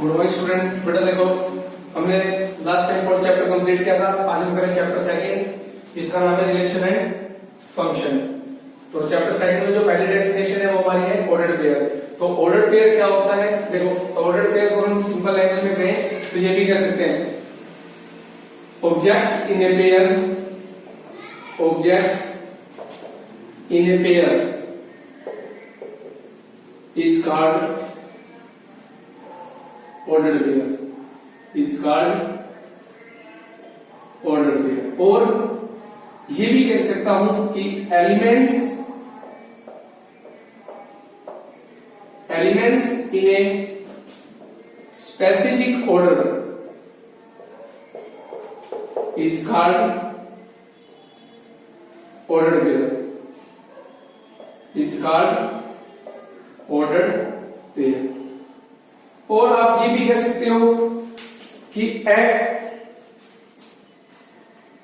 Good morning student. बेटा देखो, हमने last time fourth chapter complete किया था। आज हम करें चैप्टर सेकंड, इसका नाम है रिलेशन एंड फंक्शन। तो चैप्टर सेकंड में जो पहली डेफिनेशन है वो हमारी है ऑर्डर्ड पेयर। तो ऑर्डर्ड पेयर क्या होता है? देखो, ऑर्डर्ड पेयर को हम सिंपल लैंग्वेज में कहें तो ये भी कह सकते हैं objects in a pair, objects in a pair is called ordered pair, is called ordered pair। और ये भी कह सकता हूं कि elements in a specific order is called ordered pair, is called ordered pair. और आप ये भी कह सकते हो कि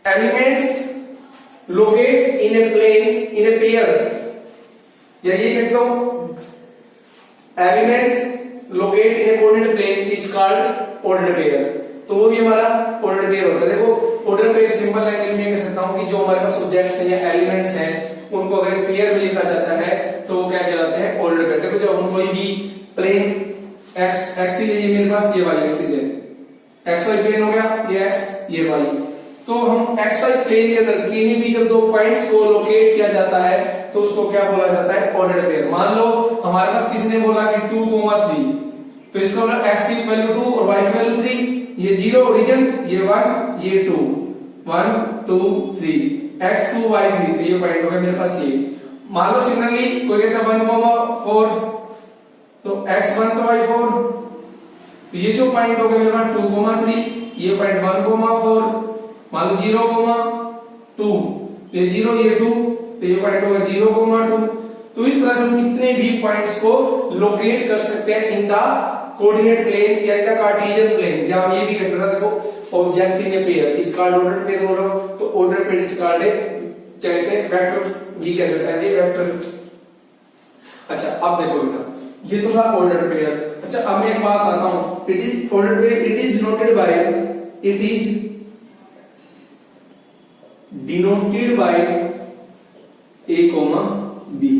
elements locate in a plane in a pair, या ये कह सकता हूं elements locate in a coordinate plane is called ordered pair. तो वो भी हमारा ऑर्डर्ड पेयर होता है। देखो, ऑर्डर्ड पेयर सिंपल लैंग्वेज में कह सकता हूं कि जो हमारे पास ऑब्जेक्ट्स हैं या एलिमेंट्स हैं उनको अगर पेयर में लिखा जाता है तो वो क्या कहलाते हैं? Ordered pair. देखो, जब हम कोई भी प्लेन एक्स ही लीजिए, मेरे पास ये वाई एक्सिस है, एक्स वाई प्लेन हो गया, ये एक्स ये वाई। तो हम एक्स वाई प्लेन के अंदर किन्हीं भी जब दो पॉइंट्स को लोकेट किया जाता है तो उसको क्या बोला जाता है? Ordered pair. मान लो हमारे पास किसने बोला कि 2,3, तो इसका मतलब एक्स की वैल्यू 2 और वाई की वैल्यू 3, ये 0 ओरिजिन, ये 1 ये 2, 1 2 3, x2 y3, तो ये पॉइंट हो गया मेरे पास ये। मान लो सिमिलरली कोई कहता है 1,4, तो x1 तो y4, तो ये जो पॉइंट हो गया मेरे पास 2,3, ये पॉइंट 1,4, मान लो 0,2, ये 0 ये 2, तो ये पॉइंट होगा 0,2। तो इस तरह से हम कितने भी पॉइंट्स को लोकेट कर सकते हैं इन द कोऑर्डिनेट प्लेन या इन द कार्टेशियन प्लेन। जहां ये भी कह सकता है, देखो object in a pair is called ordered pair बोल रहा हूं, तो ऑर्डर्ड पेयर इज कॉल्ड क्या कहते हैं? वेक्टर भी कह सकते हैं जी, वेक्टर। अच्छा, अब देखो बेटा, ये तो था ऑर्डर्ड पेयर। अच्छा, अब मैं एक बात आता हूं, it is ordered pair, it is denoted by a comma b.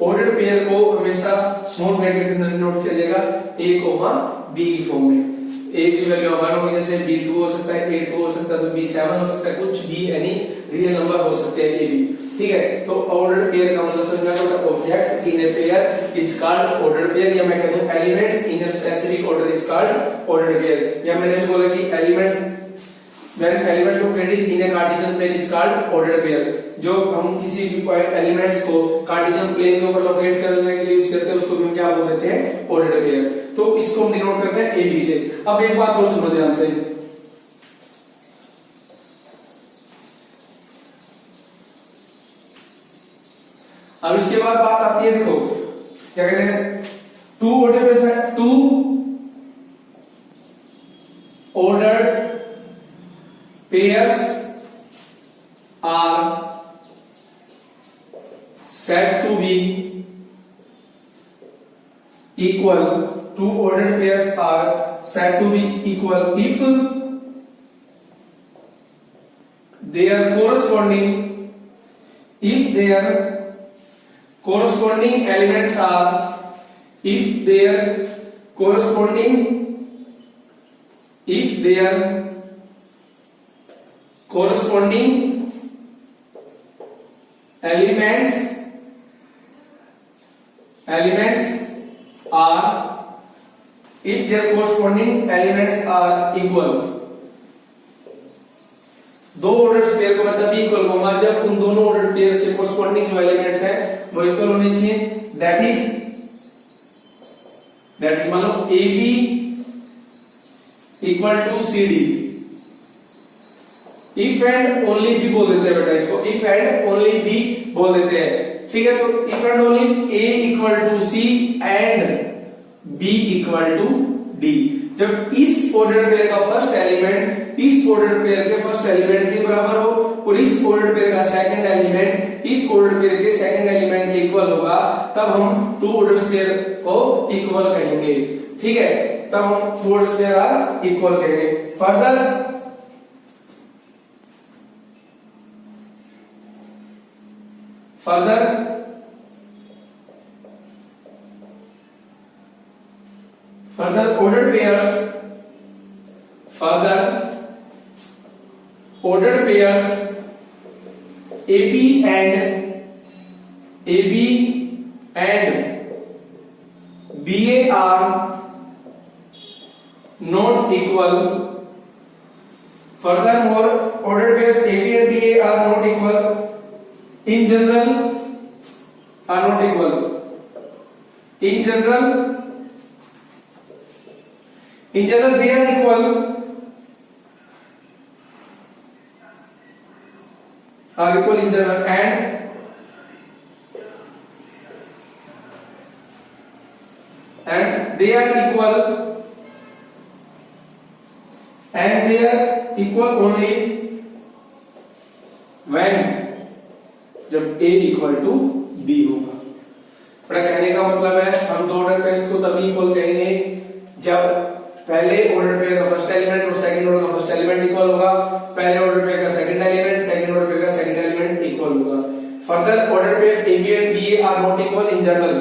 Ordered pair को हमेशा स्मॉल ब्रैकेट के अंदर डिनोट किया जाएगा ए कॉमा बी की फॉर्म में। ए की वैल्यू 1 होगी, जैसे b2 हो सकता है, a2 हो सकता है, तो b7 हो सकता है, कुछ भी यानी रियल नंबर हो सकते हैं ए बी। ठीक है, तो ऑर्डर्ड पेयर का मतलब समझ में आया। Object in a pair is called ordered pair, या मैं कहता हूं elements in a specific order is called ordered pair. या मैंने भी बोला कि elements located in a Cartesian plane is called ordered pair. जो हम किसी भी एलिमेंट्स को कार्टेशियन प्लेन के ऊपर लोकेट करने के लिए यूज करते हैं उसको हम क्या बोल देते हैं? Ordered pair. तो इसको हम डिनोट करते हैं ए बी से। अब एक बात और सुनो ध्यान से, अब इसके बाद बात आती है, देखो क्या कहते हैं, two ordered pairs are said to be equal, two ordered pairs are said to be equal if their corresponding elements are, if their corresponding elements are equal। दो ऑर्डर्ड पेयर को मतलब इक्वल होगा जब उन दोनों ऑर्डर्ड पेयर के corresponding जो elements हैं वो इक्वल होने चाहिए। दैट इज मान लो A B equal to C D. If and only बी बोल देते हैं बेटा इसको, इफ एंड ओनली बी बोल देते हैं। ठीक है, तो if and only a equal to c and b equal to d. जब इस ऑर्डर पेयर का फर्स्ट एलिमेंट इस ऑर्डर पेयर के फर्स्ट एलिमेंट के बराबर हो और इस ऑर्डर पेयर का सेकंड एलिमेंट इस ऑर्डर पेयर के सेकंड एलिमेंट के इक्वल होगा, तब हम टू ऑर्डर पेयर को इक्वल कहेंगे। ठीक है, तब हम वोल्ट्स पेयर आर इक्वल कहेंगे। Further ordered pairs AB and BA are not equal. Furthermore, ordered pairs AB and BA are not equal. In general, are not equal. In general, they are equal. Are equal in general, and they are equal, only when जब A equal to B होगा। बड़ा कहने का मतलब है हम दो order pairs को तभी इक्वल कहेंगे जब पहले ऑर्डर पेयर का फर्स्ट एलिमेंट और सेकंड ऑर्डर का फर्स्ट एलिमेंट इक्वल होगा, पहले ऑर्डर पेयर का second element, second order pair का सेकंड एलिमेंट इक्वल होगा। Further order pairs AB and BA are not equal in general.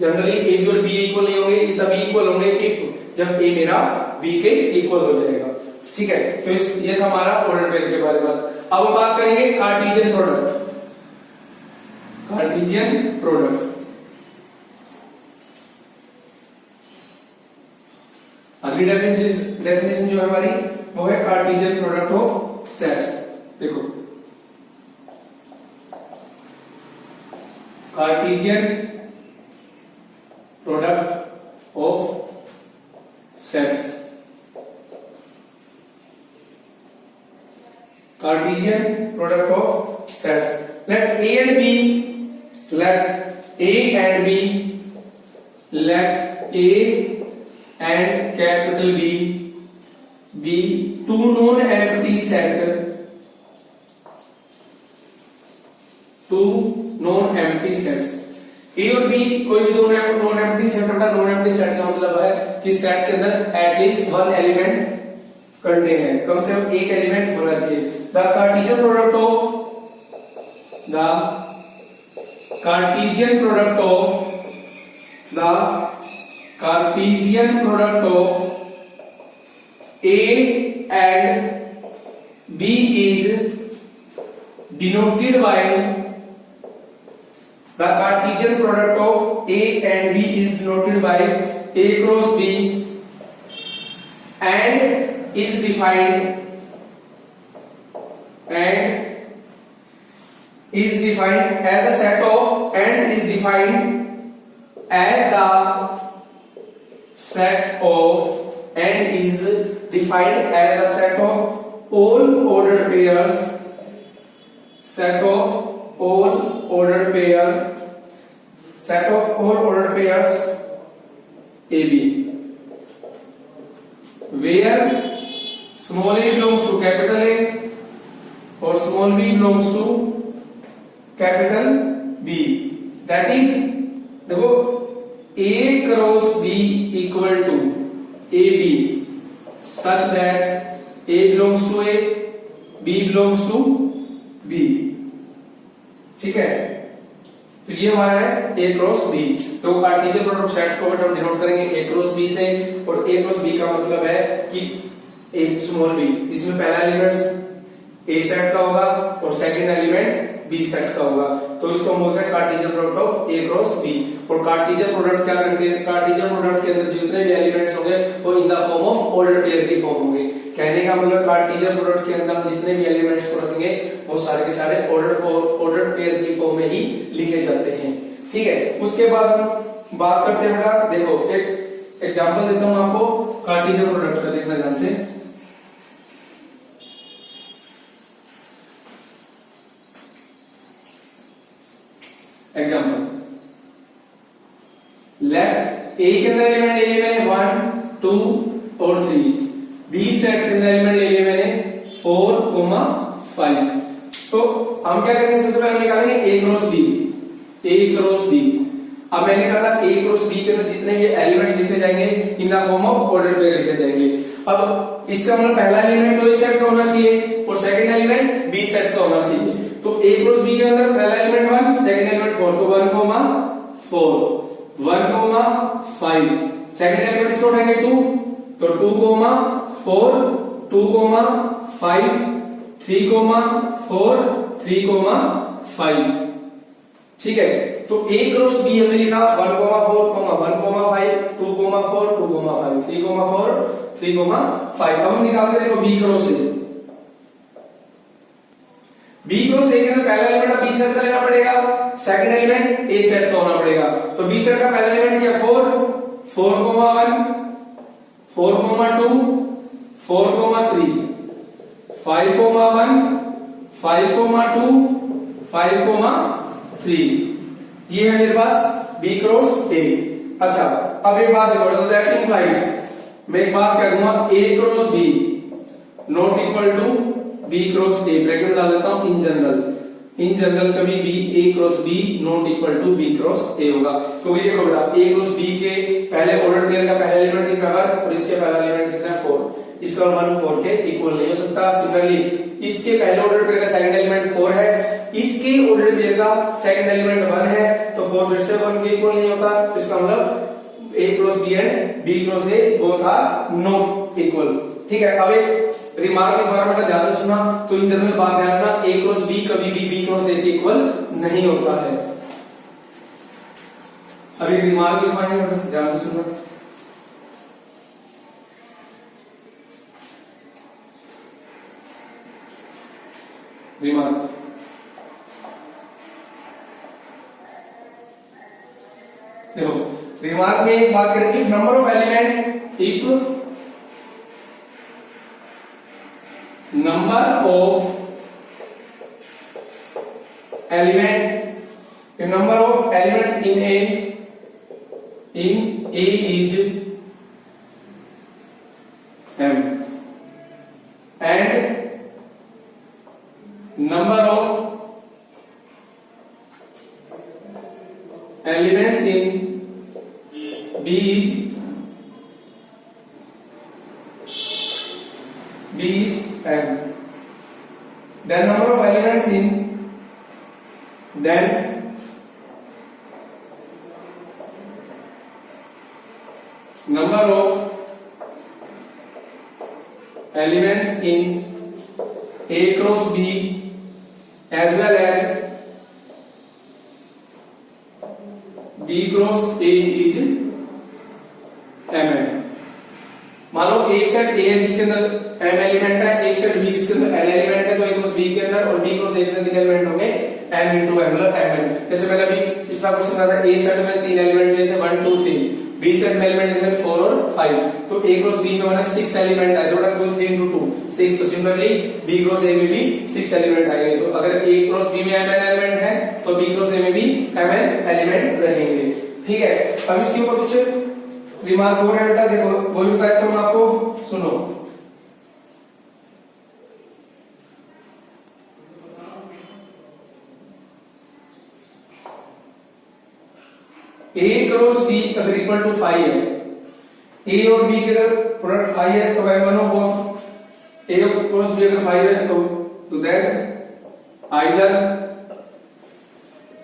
Generally AB और BA equal नहीं होंगे, ये तभी इक्वल होंगे इफ जब A मेरा B के इक्वल हो जाएगा। ठीक है, तो ये था हमारा ऑर्डर पेयर के बारे में। अब हम बात करेंगे कार्टेशियन प्रोडक्ट। अगली डेफिनेशन जो है हमारी वो है कार्टेशियन प्रोडक्ट ऑफ सेट्स। देखो, Cartesian product of sets. Cartesian product of sets. Let A and B and capital B be two non-empty sets A और B कोई भी दो non-empty set होगा। non-empty set का मतलब है कि सेट के अंदर एटलीस्ट वन एलिमेंट कंटेन है, कम से कम एक एलिमेंट होना चाहिए। The Cartesian product of A and B is denoted by A cross B and is defined as a set of all ordered pairs AB where small a belongs to capital A or small b belongs to capital B। That is, देखो A cross B equal to AB such that A belongs to A, B belongs to B। ठीक है, तो ये हमारा है A cross B। तो Cartesian product set को हम डिनोट करेंगे A क्रॉस B से, और A क्रॉस B का मतलब है कि एक स्मॉल b जिसमें पहला एलिमेंट A सेट का होगा और सेकंड एलिमेंट B सेट का होगा, तो इसको हम बोलते हैं Cartesian product of A cross B। और कार्टेशियन प्रोडक्ट क्या कंटेन, कार्टेशियन प्रोडक्ट के अंदर जितने भी एलिमेंट्स होंगे वो in the form of order pair की फॉर्म होंगे। कहने का मतलब कार्टेशियन प्रोडक्ट के अंदर जितने भी एलिमेंट्स को रखेंगे वो सारे के सारे ऑर्डर पेयर की फॉर्म में ही लिखे जाते हैं। ठीक है, उसके बाद हम बात करते हैं बेटा, देखो एक एग्जांपल देता हूं आपको कार्टेशियन प्रोडक्ट का, देखना ध्यान से। एग्जांपल, लेट A के अंदर एलिमेंट ले लिए मैंने 1 2 और 3, B सेट के अंदर एलिमेंट ले लिए मैंने 4 5। तो हम क्या करेंगे, सबसे पहले निकालेंगे A क्रॉस B। अब मैंने कहा था ए क्रॉस बी के अंदर जितने भी एलिमेंट्स लिखे जाएंगे in the form of order pair लिखे जाएंगे। अब इसका मतलब पहला एलिमेंट तो ए सेट का होना चाहिए और सेकंड एलिमेंट बी सेट का होना चाहिए। तो ए क्रॉस बी के अंदर पहला एलिमेंट 1, सेकंड एलिमेंट 4, तो 1, 4, 1, 5, सेकंड एलिमेंट इसको उठाएंगे 2, तो 2, 4, 2, 5, 3, 4, 3, 5। ठीक है, तो ए क्रॉस बी हमने लिखा 1, 4, 1, 5, 2, 4, 2, 5, 3, 4, 3, 5। अब हम निकालते देखो b cross a. B cross a के अंदर पहला एलिमेंट बी सेट का लेना पड़ेगा, सेकंड एलिमेंट ए सेट का होना पड़ेगा। तो बी सेट का पहला एलिमेंट क्या 4, 4, 1, 4, 2, 4, 3, 5, 1, 5, 2, 5, 3। ये है मेरे पास बी क्रॉस ए। अच्छा, अब एक बात देखो, दैट इंप्लाइज मैं एक बात कह दूंगा A cross B not equal to B cross A, bracket में डाल देता हूं इन जनरल कभी बी A cross B not equal to B cross A होगा। क्योंकि देखो बेटा ए क्रॉस बी के पहले ऑर्डर पेयर का पहला एलिमेंट कितना है 1 और इसके पहला एलिमेंट कितना है 4, इसका 1 4 के इक्वल नहीं हो सकता। सिमिलरली इसके पहले ऑर्डर पेयर का सेकंड एलिमेंट 4 है, इसके ऑर्डर पेयर का सेकंड एलिमेंट 1 है, तो 4 फिर से 1 के इक्वल नहीं होता। तो इसका मतलब A cross B and B cross A both are not equal. ठीक है, अब एक रिमार्क लिखवा रहा था, ध्यान से सुना। तो इन जनरल बात ध्यान रखना, ए क्रॉस बी कभी भी बी क्रॉस ए के इक्वल नहीं होता है। अभी रिमार्क लिखवाएंगे, ध्यान से सुनना। रिमार्क देखो, रिमार्क में एक बात करें, if number of element, if number of element the number of elements in a is m and number of elements in b is m, then number of elements in then number of elements in a cross b as well as b cross a is mn। मान लो एक set ए है जिसके अंदर m element है, एक set B जिसके अंदर n element है, तो ए क्रॉस बी के अंदर और बी क्रॉस ए के अंदर कितने एलिमेंट होंगे m into m मतलब mn। जैसे मैंने अभी पिछला क्वेश्चन था, ए सेट में 3 एलिमेंट लिए थे 1 2 3, बी सेट में एलिमेंट लिए थे 4 और 5, तो ए क्रॉस बी में बना 6 एलिमेंट आए, जोड़ा 2 3 into 2 6। तो सिमिलरली बी क्रॉस ए में भी 6 एलिमेंट आएंगे। तो अगर ए क्रॉस बी में mn एलिमेंट है तो बी क्रॉस ए में भी mn एलिमेंट रहेंगे। ठीक है, अब इसके ऊपर कुछ रिमार्क हो रहा है बेटा, देखो बोल बताया तो आपको, सुनो। ए क्रॉस बी अगर इक्वल टू 5 है, ए और बी के अगर प्रोडक्ट 5 है तो वह one of a cross b अगर 5 है तो that either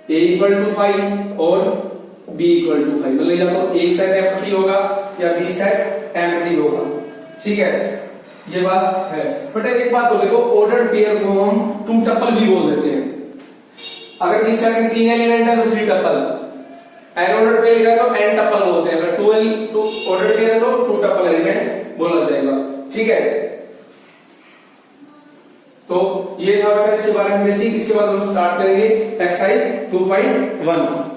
a equal to 5 और बी इक्वल टू 5, मतलब या तो ए सेट एम्प्टी होगा या बी सेट एम्प्टी होगा। ठीक है, ये बात है। बट एक बात तो देखो, ऑर्डर पेयर को हम 2 टपल भी बोल देते हैं। अगर इस सेट में 3 एलिमेंट है तो 3 टपल, एन ऑर्डर पेयर लिखा है तो n टपल बोलते हैं। अगर 2 ऑर्डर पेयर है तो 2 टपल एलिमेंट बोला जाएगा। ठीक है, तो ये था बेटा इसके बारे में बेसिक। इसके बाद हम स्टार्ट करेंगे एक्सरसाइज 2.1।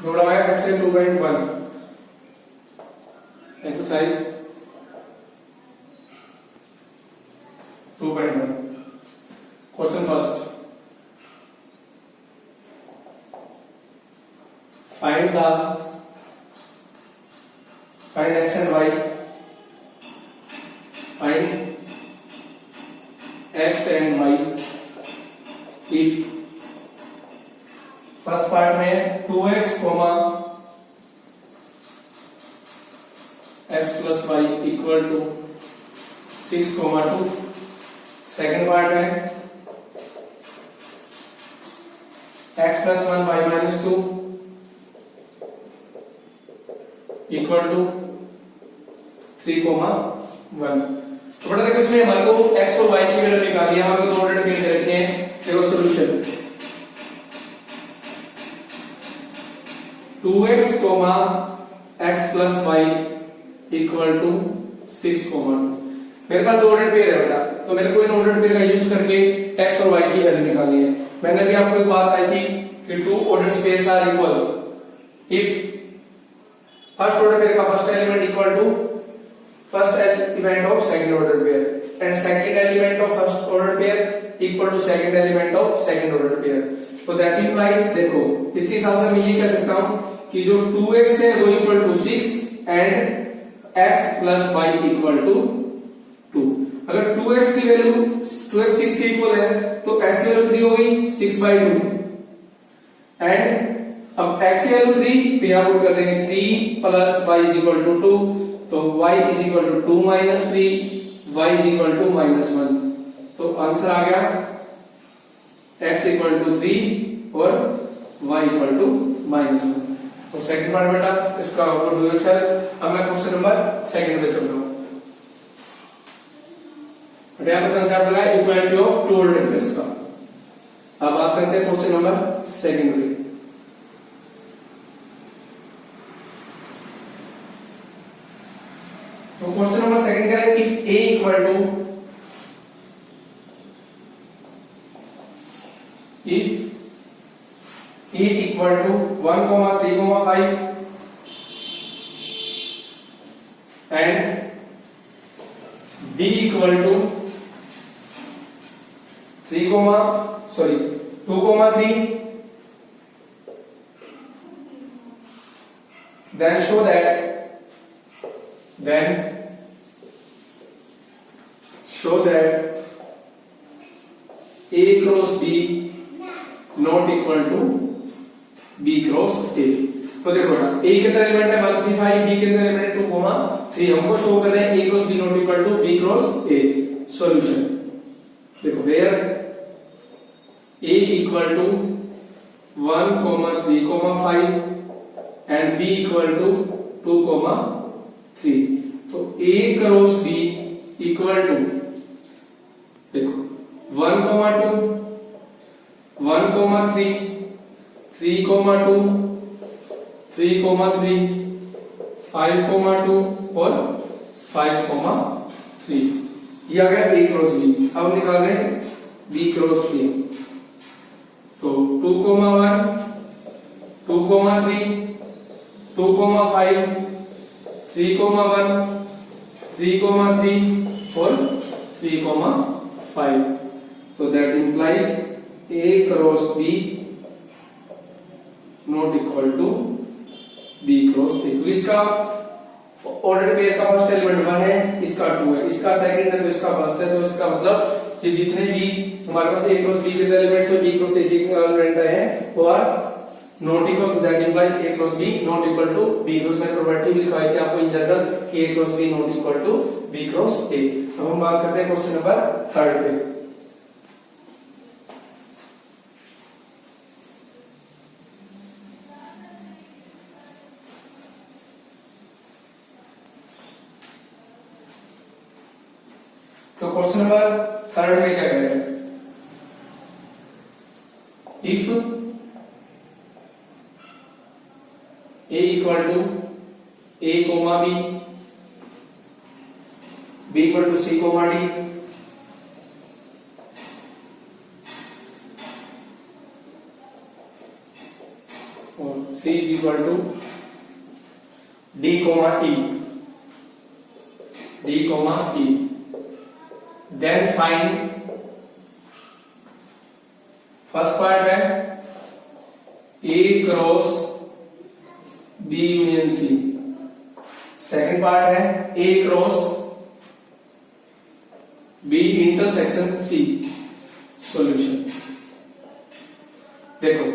थोड़ा मैं exercise 2.1 exercise 2.1 question first, find x and y, find x and y if first part में 2x x plus y equal to 6, 2। Second part है x plus 1 y minus 2 equal to 3, 1। तो बेटा देखो इसमें हमारे को x और y की वैल्यू निकालनी है। हमारे को दो ऑर्डर पेयर दे रखे हैं। देखो solution 2x x plus y equal to 6, 2। मेरे पास दो ऑर्डर पेयर है बेटा, तो मेरे को इन ऑर्डर पेयर का यूज करके x और y की वैल्यू निकालनी है। मैंने भी आपको एक बात आई थी कि two order pairs are equal if first order pair का first element equal to first element of second order pair and second element of first order pair equal to second element of second order pair. तो that implies, देखो इसके हिसाब से मैं ये कह सकता हूं कि जो 2x है वो equal to 6 and x plus y equal to 2। अगर 2x की वैल्यू 2x 6 के इक्वल है तो x की वैल्यू 3 हो गई 6/2 एंड अब x की वैल्यू 3 तो यहां पुट कर देंगे 3 plus y is equal to 2, तो y is equal to 2 minus 3, y is equal to -1। तो आंसर आ गया x इक्वल टू 3 और y इक्वल टू -1। तो सेकंड पार्ट बेटा इसका डू योरसेल्फ। अब मैं क्वेश्चन नंबर सेकंड पे चल रहा हूं। यहां पर कंसेप्ट लगा equality of two order pairs का। अब बात करते हैं क्वेश्चन नंबर सेकंड पे। तो क्वेश्चन नंबर सेकंड करें if a equal to if a equal to 1, 3, 5 and b equal to 2, 3, then show that a cross b not equal to b cross a। तो देखो ना a के अंदर element है 1, 3, 5, b के अंदर एलिमेंट है 2, 3। हमको शो कर रहे हैं a cross b not equal to b cross a। Solution देखो where a equal to 1, 3, 5 and b equal to 2, 3। तो a cross b equal to देखो 1, 2 1, 3, 3, 2, 3, 3, 5, 2 और 5, 3। ये आ गया a क्रॉस b। अब निकाल रहे हैं b क्रॉस a। तो 2, 1, 2, 3, 2, 5, 3, 1, 3, 3 और 3, 5। तो that implies a cross b not equal to b cross a। इसका ऑर्डर पेयर का फर्स्ट एलिमेंट 1 है, इसका 2 है, इसका सेकंड है तो इसका फर्स्ट है। तो इसका मतलब ये जितने भी हमारे पास a क्रॉस b के एलिमेंट तो b क्रॉस a के एलिमेंट है वो are not equal to that implies a cross b not equal to b cross. मैंने प्रॉपर्टी भी लिखवाई थी आपको इन जनरल कि a cross b not equal to b cross a। अब हम बात करते हैं क्वेश्चन नंबर थर्ड पे। तो क्वेश्चन नंबर थर्ड में क्या कह रहे हैं, if a equal to a, b equal to c, d और c is equal to d, e, then find first part है a cross b union c, second part है a cross b intersection c। Solution देखो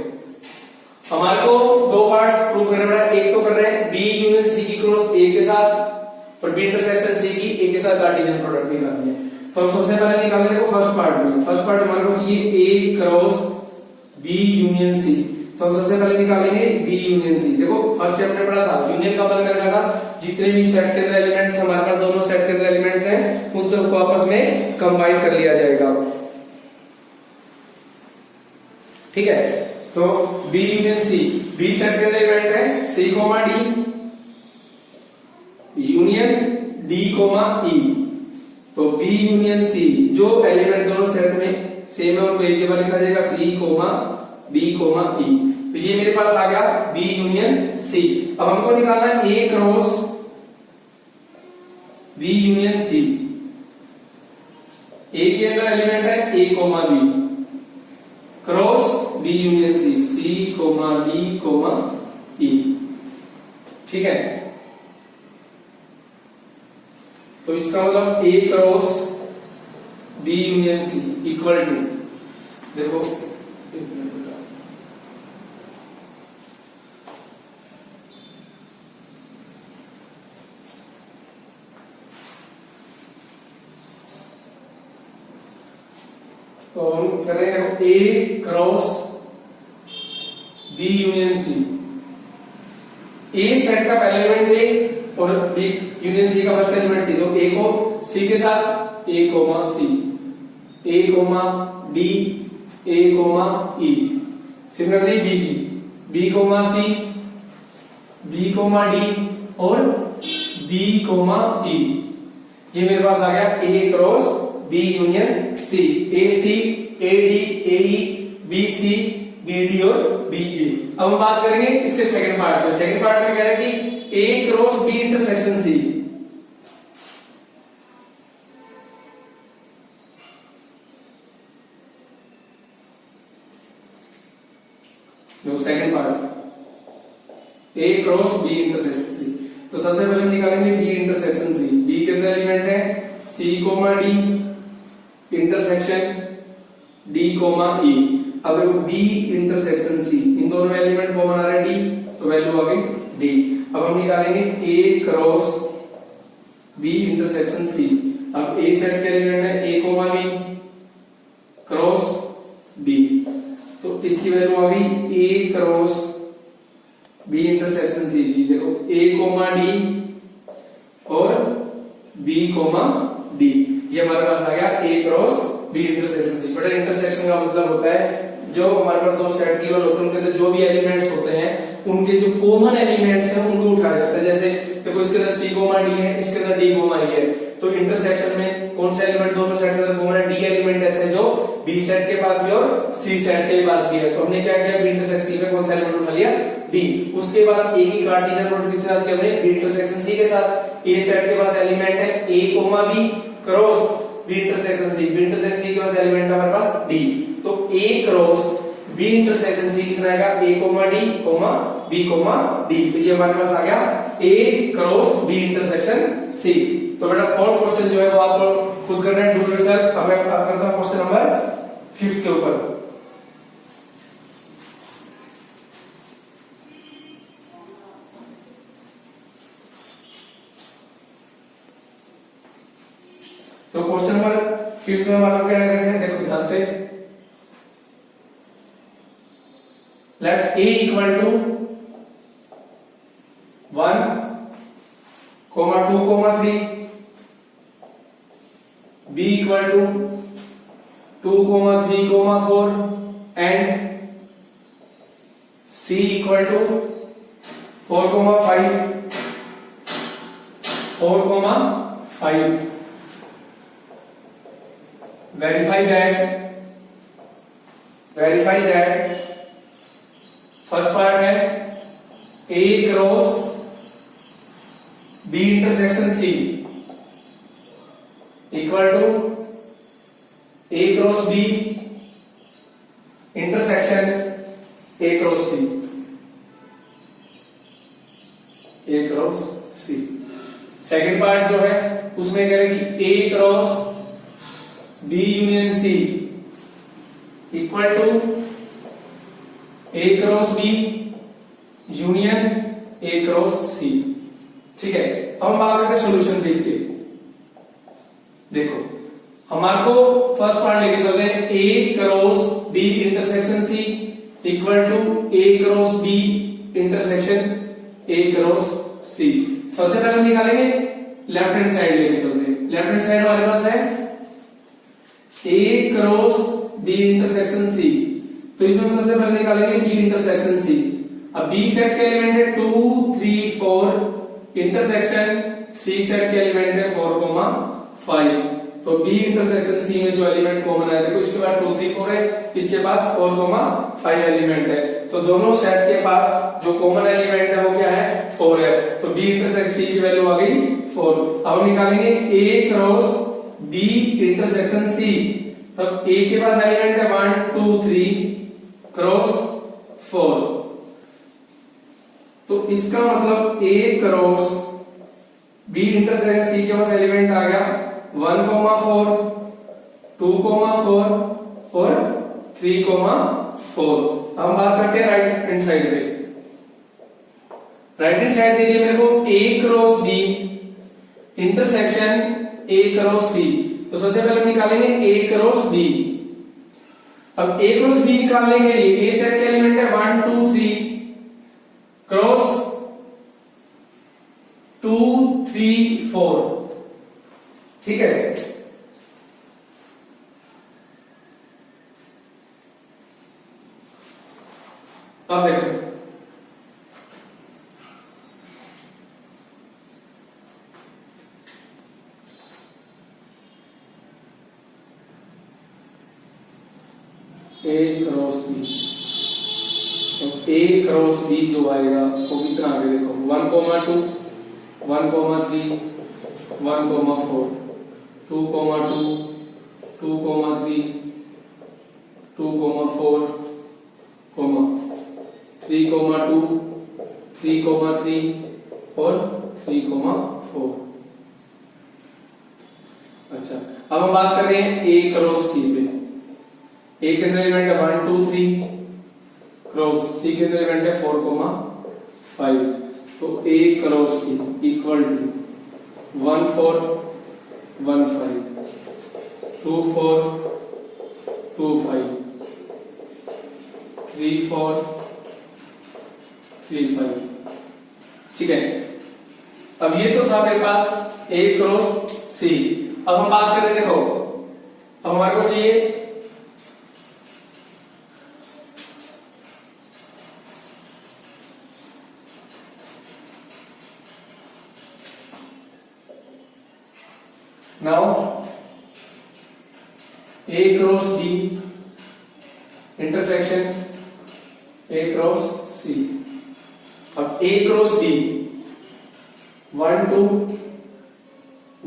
हमारे को दो parts prove करना पड़ा, एक तो कर रहे हैं बी यूनियन सी की क्रॉस ए के साथ और बी इंटरसेक्शन सी की ए के साथ कार्टेशियन प्रोडक्ट निकालनी है। तो हम सबसे पहले निकालने देखो फर्स्ट पार्ट में, फर्स्ट पार्ट हमारे को चाहिए ए क्रॉस बी यूनियन सी। तो हम सबसे पहले निकालेंगे बी यूनियन सी। देखो फर्स्ट चैप्टर पढ़ा था यूनियन का मतलब क्या था, जितने भी सेट के अंदर एलिमेंट्स हमारे पास दोनों सेट के अंदर एलिमेंट्स हैं उन सबको आपस में कंबाइन कर लिया जाएगा, ठीक है। तो B union C, B set के अंदर एलिमेंट है C comma D union D comma E. तो बी यूनियन सी जो एलिमेंट दोनों सेट में सेम है उनको एक के बाद लिखा जाएगा C comma B comma E. तो ये मेरे पास आ गया बी यूनियन सी। अब हमको निकालना है A cross B union C. A के अंदर एलिमेंट है A comma B cross B union C, C comma D comma E, ठीक है। तो इसका मतलब A cross B union C equal to, देखो तो हम करेंगे A cross B union C. A set का पहला एलिमेंट ए और बी यूनियन सी का फर्स्ट एलिमेंट सी। तो ए को सी के साथ A comma C, A comma D, A comma E. Similarly B की B comma C, B comma D और बी कोमा ई। ये मेरे पास आ गया A cross B union C. A C, A D, A E, B C, B D और B E. अब हम बात करेंगे इसके सेकंड पार्ट में। सेकंड पार्ट में कह रहे हैं कि A cross B intersection C. Second part a cross B intersection सी। तो सबसे पहले हम निकालेंगे बी इंटरसेक्शन सी। बी के अंदर एलिमेंट है C comma D intersection D comma E. अब देखो बी इंटरसेक्शन सी, इन दोनों में एलिमेंट कॉमन आ रहा है डी, तो वैल्यू आ गई डी। अब हम निकालेंगे A cross B intersection C. अब ए सेट के एलिमेंट है A comma B cross B, तो इसकी वैल्यू आ गई A cross B intersection C. देखो ए कोमा डी और बी कोमा डी, ये हमारे पास आ गया A cross B intersection C. But intersection का मतलब होता है जो हमारे पास दो सेट गिवन होते हैं उनके अंदर जो भी एलिमेंट्स होते हैं उनके जो कॉमन एलिमेंट्स हैं उनको उठाया जाता है। जैसे देखो इसके अंदर सी कोमा डी है, इसके अंदर डी कोमा ई है, तो इंटरसेक्शन में कौन सा एलिमेंट दोनों सेट के अंदर कॉमन है, डी एलिमेंट ऐसे जो बी सेट के पास भी और सी सेट के पास भी है। तो हमने क्या किया, बी इंटरसेक्शन में कौन सा एलिमेंट उठा लिया, डी। उसके बाद ए की कार्टेशियन प्रोडक्ट किसके साथ किया हमने, बी इंटरसेक्शन सी के साथ। ए सेट के पास एलिमेंट है A comma B cross B intersection C, B intersection C के पास एलिमेंट है हमारे पास डी। तो A cross B intersection C कितना आएगा, A comma D comma B comma D. तो ये हमारे पास आ गया ए क्रॉस बी इंटरसेक्शन सी। तो बेटा फोर्थ क्वेश्चन जो है वो आप खुद करना है, डू योरसेल्फ। अब मैं करता हूं क्वेश्चन नंबर 5 के ऊपर। तो क्वेश्चन नंबर 5 में हमारा क्या है, देखो ध्यान से। Let a equal to 1, 2, 3, b equal to 2, 3, 4 and c equal to 4, 5। verify that first part है a cross b intersection c equal to a cross b intersection a cross c, a cross c। Second part जो है उसमें करेगी a cross b union c equal to a cross b union A cross C. ठीक है, अब हम बात करते हैं सोल्यूशन पे इसके। देखो हमारे को फर्स्ट पार्ट लेके चल रहे हैं, A cross B intersection C equal to A cross B intersection A cross C. सबसे पहले हम निकालेंगे लेफ्ट हैंड साइड लेके चल रहे हैं। लेफ्ट हैंड साइड हमारे पास है ए क्रॉस बी इंटरसेक्शन सी, तो इसमें सबसे पहले निकालेंगे बी इंटरसेक्शन सी। अब बी सेट के एलिमेंट है 2 3 4 इंटरसेक्शन सी सेट के एलिमेंट है 4 5। तो बी इंटरसेक्शन सी में जो एलिमेंट कॉमन है, देखो इसके बाद 2 3 4 है, इसके पास 4 5 एलिमेंट है, तो दोनों सेट के पास जो कॉमन एलिमेंट है वो क्या है 4 है। तो बी इंटरसेक्शन सी की वैल्यू आ गई 4। अब निकालेंगे ए क्रॉस बी इंटरसेक्शन सी। तब ए के पास एलिमेंट है 1 2 3 क्रॉस 4, तो इसका मतलब A cross B intersection C के पास एलिमेंट आ गया 1 4 2 4 और 3 4। अब हम बात करते हैं राइट हैंड साइड पे। राइट हैंड साइड दीजिए मेरे को A cross B intersection A cross C. तो सबसे पहले हम निकालेंगे ए क्रॉस बी। अब ए क्रॉस बी निकालने के लिए ए सेट के एलिमेंट है 1 2 3 क्रॉस 2 3 4। ठीक है, अब देखो ए क्रॉस बी, तो ए क्रॉस बी जो आएगा वो कितना आगे देखो 1 2 1 3 1 4 2 2 2 3 2 4 3 2 3 3 और 3 4। अच्छा, अब हम बात कर रहे हैं ए क्रॉस सी पे। ए के अंदर एलिमेंट है 1 2 3 क्रॉस सी के अंदर एलिमेंट है 4 5। तो A cross C equal to 1 4 1 5 2 4 2 5 3 4 3 5। ठीक है, अब ये तो था मेरे पास ए क्रॉस सी। अब हम बात करें, देखो अब हमारे को चाहिए now A cross B intersection A cross C. अब A cross B 1 2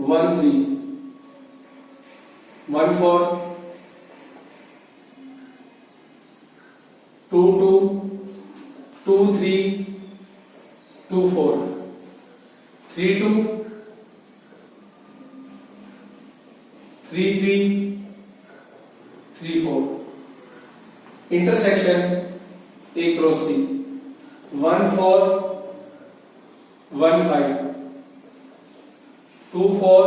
1 3 1 4 2 2 2 3 2 4 3 2 3 3 3 4। Intersection A cross c 1 4 1 5 2 4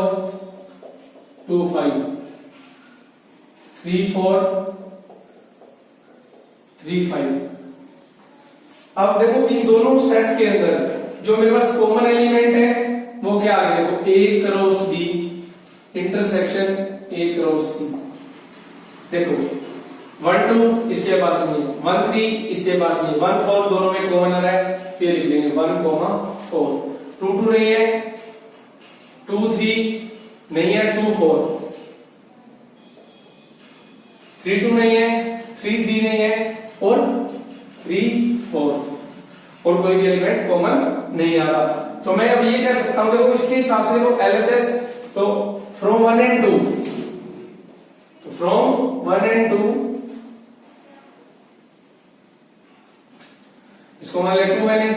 2 5 3 4 3 5। अब देखो इन दोनों सेट के अंदर जो मेरे पास कॉमन एलिमेंट है वो क्या आ गया, देखो A cross B intersection A cross C. देखो 1 2 इसके पास नहीं है, 1 3 इसके पास नहीं, 1 4 दोनों में कॉमन आ रहा है, फिर लिख लेंगे 1 4 2 2 नहीं है, 2 3 नहीं है, 2 4 3 2 नहीं है, 3 3 नहीं है और 3 4 और कोई भी एलिमेंट कॉमन नहीं आ रहा। तो मैं अब ये कह सकता हूं, देखो इसके हिसाब से देखो LHS, तो फ्रॉम 1 and 2, तो फ्रॉम 1 and 2 इसको मान लिया 2 मैंने,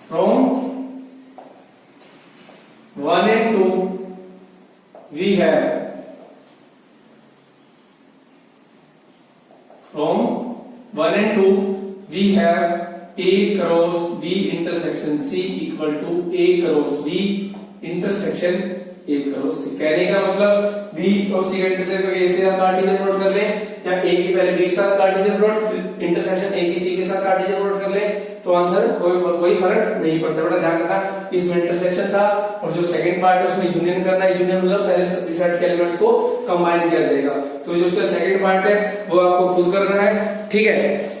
from 1 and 2 we have, from 1 and 2 we have A cross B intersection C equal to A cross B intersection A cross C। कहने का मतलब B और C का इंटरसेक्शन करके A से कार्टेशियन प्रोडक्ट कर ले, या A की पहले B के साथ कार्टेशियन प्रोडक्ट, फिर इंटरसेक्शन A की C के साथ कार्टेशियन प्रोडक्ट कर ले, तो आंसर कोई फर्क नहीं पड़ता। बेटा ध्यान रखना, इसमें इंटरसेक्शन था और जो सेकंड पार्ट है उसमें यूनियन करना है। यूनियन मतलब पहले सेट के एलिमेंट्स को कंबाइन किया जाएगा, तो जो उसका सेकंड पार्ट है वो आपको खुद करना है, ठीक है।